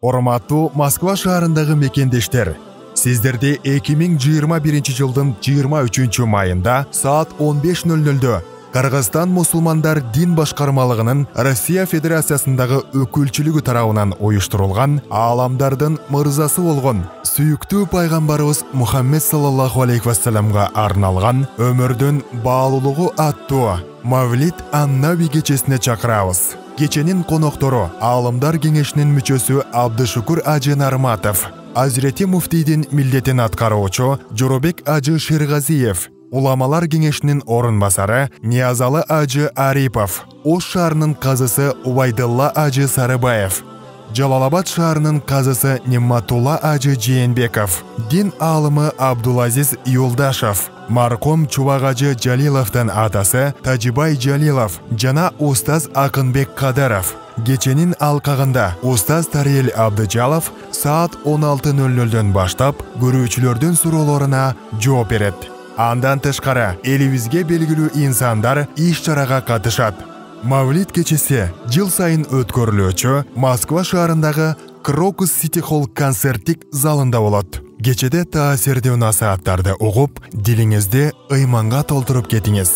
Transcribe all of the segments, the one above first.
Урматтуу Москва шаарындагы мекендештер, сиздерди 2021 жылдын 23 майында саат 15:00 Кыргызстан мусулмандар дин башкармалыгынын Россия Федерациясындагы өкүлчүлүгү тарабынан уюштурулган ааламдардын мырзасы болгон сүйүктүү пайгамбарыбыз Мухаммед саллаллаху алейхи вассаламга арналган өмүрдүн баалуулугу аттуу Мавлид ан-Наби кечесине чакырабыз. Кеченин коноктору Аалымдар кеңешинин мүчөсү Абдышукур Ажы Нарматов, Азирети муфтийдин милдетин аткаруучу Жорубек Ажы Шергазиев, Уламалар кеңешинин орун басары Ниязалы Ажы Арипов, Ош шаарынын казысы Убайдылла Ажы Сарыбаев, Жалалабад шаарынын казысы Немматулла Ажы Жээнбеков, дин аалымы Абдулазиз Юлдашев, маркум Чубак Ажы Жалиловдун атасы Тажибай Жалилов жана устаз Акынбек Кадаров. Кеченин алкагында устаз Тариел Абдыжалов саат 16:00 баштап көрүүчүлөрдүн суроолоруна жооп берет. Андан тышкары элибизге белгилүү инсандар иш-чарага катышат. Мавлид кечеси жыл сайын өткөрүлүүчү Москва шаарындагы Крокус Сити Холл концерттик залында болот. Кечеде таасирдүү насааттарды угуп, дилиңизди ыйманга толтуруп кетиңиз.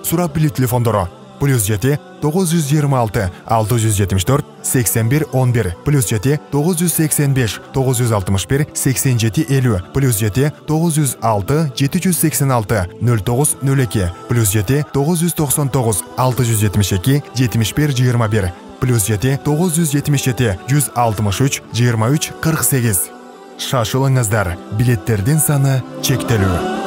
Сурап билүү телефондору +7 926 674 81 11 +7 985 961 87 50 +7 906 786 09 02 +7 999 672 71 21 +7 977 163 23 48. Шашылыңыздар, билеттердин саны чектелүү.